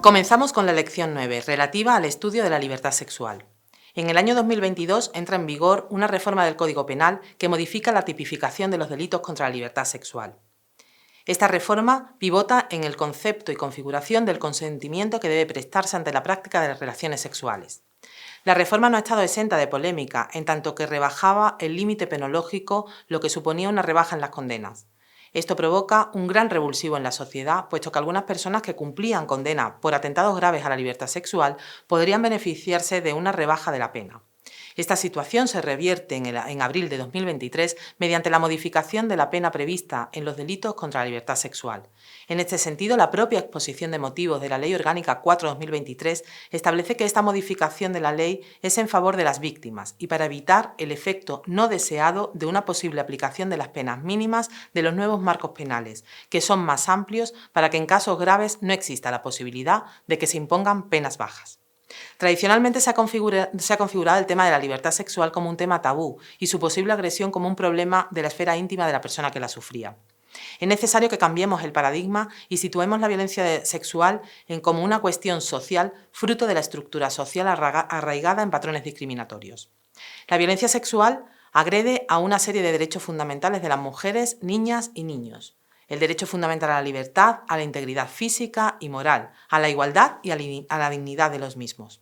Comenzamos con la lección 9, relativa al estudio de la libertad sexual. En el año 2022 entra en vigor una reforma del Código Penal que modifica la tipificación de los delitos contra la libertad sexual. Esta reforma pivota en el concepto y configuración del consentimiento que debe prestarse ante la práctica de las relaciones sexuales. La reforma no ha estado exenta de polémica, en tanto que rebajaba el límite penológico, lo que suponía una rebaja en las condenas. Esto provoca un gran revulsivo en la sociedad, puesto que algunas personas que cumplían condena por atentados graves a la libertad sexual podrían beneficiarse de una rebaja de la pena. Esta situación se revierte en abril de 2023 mediante la modificación de la pena prevista en los delitos contra la libertad sexual. En este sentido, la propia exposición de motivos de la Ley Orgánica 4/2023 establece que esta modificación de la ley es en favor de las víctimas y para evitar el efecto no deseado de una posible aplicación de las penas mínimas de los nuevos marcos penales, que son más amplios para que en casos graves no exista la posibilidad de que se impongan penas bajas. Tradicionalmente se ha configurado el tema de la libertad sexual como un tema tabú y su posible agresión como un problema de la esfera íntima de la persona que la sufría. Es necesario que cambiemos el paradigma y situemos la violencia sexual como una cuestión social fruto de la estructura social arraigada en patrones discriminatorios. La violencia sexual agrede a una serie de derechos fundamentales de las mujeres, niñas y niños. El derecho fundamental a la libertad, a la integridad física y moral, a la igualdad y a la dignidad de los mismos.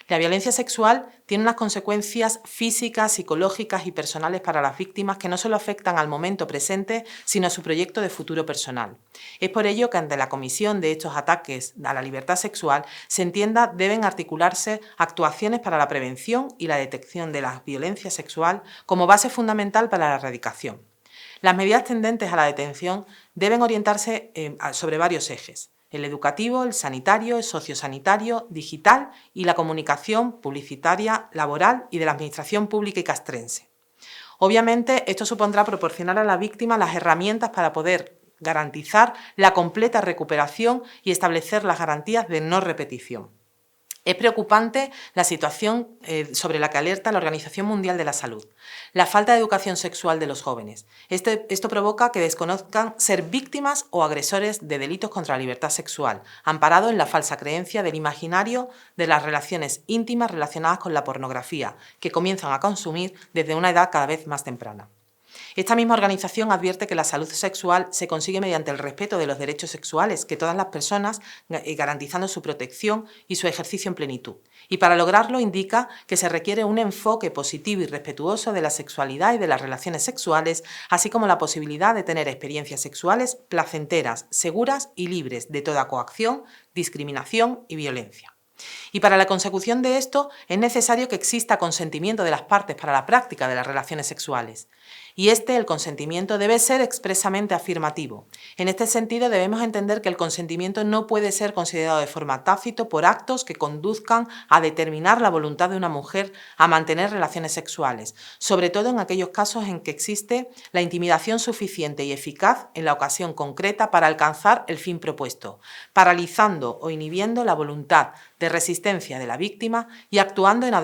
La violencia sexual tiene unas consecuencias físicas, psicológicas y personales para las víctimas que no solo afectan al momento presente, sino a su proyecto de futuro personal. Es por ello que ante la comisión de estos ataques a la libertad sexual se entienda deben articularse actuaciones para la prevención y la detección de la violencia sexual como base fundamental para la erradicación. Las medidas tendentes a la detención deben orientarse sobre varios ejes: el educativo, el sanitario, el sociosanitario, digital y la comunicación publicitaria, laboral y de la administración pública y castrense. Obviamente, esto supondrá proporcionar a la víctima las herramientas para poder garantizar la completa recuperación y establecer las garantías de no repetición. Es preocupante la situación sobre la que alerta la Organización Mundial de la Salud, la falta de educación sexual de los jóvenes. Esto provoca que desconozcan ser víctimas o agresores de delitos contra la libertad sexual, amparado en la falsa creencia del imaginario de las relaciones íntimas relacionadas con la pornografía, que comienzan a consumir desde una edad cada vez más temprana. Esta misma organización advierte que la salud sexual se consigue mediante el respeto de los derechos sexuales de todas las personas, garantizando su protección y su ejercicio en plenitud. Y para lograrlo indica que se requiere un enfoque positivo y respetuoso de la sexualidad y de las relaciones sexuales, así como la posibilidad de tener experiencias sexuales placenteras, seguras y libres de toda coacción, discriminación y violencia. Y para la consecución de esto es necesario que exista consentimiento de las partes para la práctica de las relaciones sexuales. Y el consentimiento debe ser expresamente afirmativo. En este sentido, debemos entender que el consentimiento no puede ser considerado de forma tácita por actos que conduzcan a determinar la voluntad de una mujer a mantener relaciones sexuales, sobre todo en aquellos casos en que existe la intimidación suficiente y eficaz en la ocasión concreta para alcanzar el fin propuesto, paralizando o inhibiendo la voluntad de resistencia de la víctima y actuando en una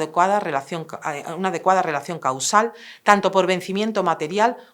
adecuada relación causal, tanto por vencimiento material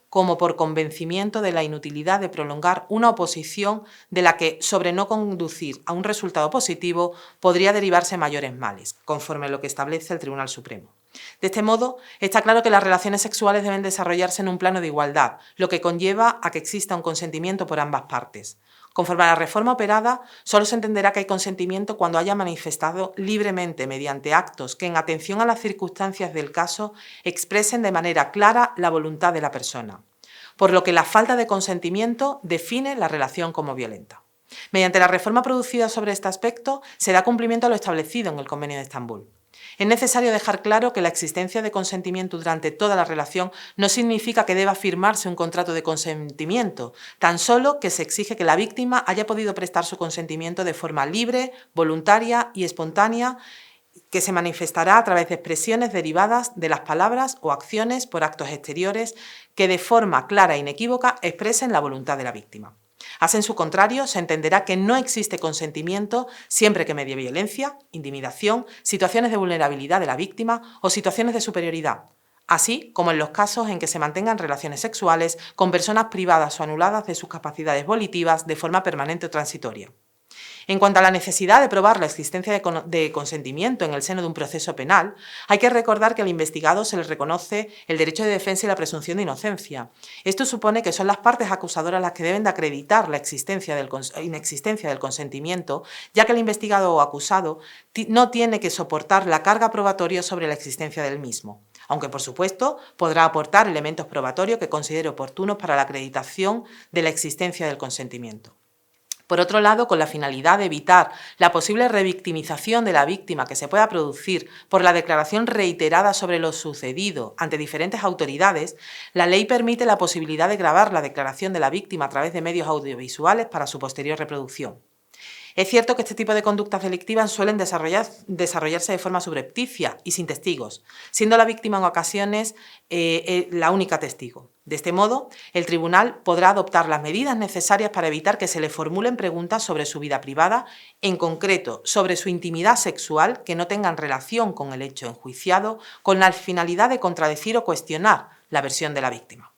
como por convencimiento de la inutilidad de prolongar una oposición de la que, sobre no conducir a un resultado positivo, podría derivarse mayores males, conforme a lo que establece el Tribunal Supremo. De este modo, está claro que las relaciones sexuales deben desarrollarse en un plano de igualdad, lo que conlleva a que exista un consentimiento por ambas partes. Conforme a la reforma operada, solo se entenderá que hay consentimiento cuando haya manifestado libremente mediante actos que, en atención a las circunstancias del caso, expresen de manera clara la voluntad de la persona, por lo que la falta de consentimiento define la relación como violenta. Mediante la reforma producida sobre este aspecto, se da cumplimiento a lo establecido en el Convenio de Estambul. Es necesario dejar claro que la existencia de consentimiento durante toda la relación no significa que deba firmarse un contrato de consentimiento, tan solo que se exige que la víctima haya podido prestar su consentimiento de forma libre, voluntaria y espontánea, que se manifestará a través de expresiones derivadas de las palabras o acciones por actos exteriores que de forma clara e inequívoca expresen la voluntad de la víctima. Así, en su contrario, se entenderá que no existe consentimiento siempre que medie violencia, intimidación, situaciones de vulnerabilidad de la víctima o situaciones de superioridad, así como en los casos en que se mantengan relaciones sexuales con personas privadas o anuladas de sus capacidades volitivas de forma permanente o transitoria. En cuanto a la necesidad de probar la existencia de consentimiento en el seno de un proceso penal, hay que recordar que al investigado se le reconoce el derecho de defensa y la presunción de inocencia. Esto supone que son las partes acusadoras las que deben de acreditar la inexistencia del consentimiento, ya que el investigado o acusado no tiene que soportar la carga probatoria sobre la existencia del mismo, aunque por supuesto podrá aportar elementos probatorios que considere oportunos para la acreditación de la existencia del consentimiento. Por otro lado, con la finalidad de evitar la posible revictimización de la víctima que se pueda producir por la declaración reiterada sobre lo sucedido ante diferentes autoridades, la ley permite la posibilidad de grabar la declaración de la víctima a través de medios audiovisuales para su posterior reproducción. Es cierto que este tipo de conductas delictivas suelen desarrollarse de forma subrepticia y sin testigos, siendo la víctima en ocasiones la única testigo. De este modo, el tribunal podrá adoptar las medidas necesarias para evitar que se le formulen preguntas sobre su vida privada, en concreto sobre su intimidad sexual, que no tengan relación con el hecho enjuiciado, con la finalidad de contradecir o cuestionar la versión de la víctima.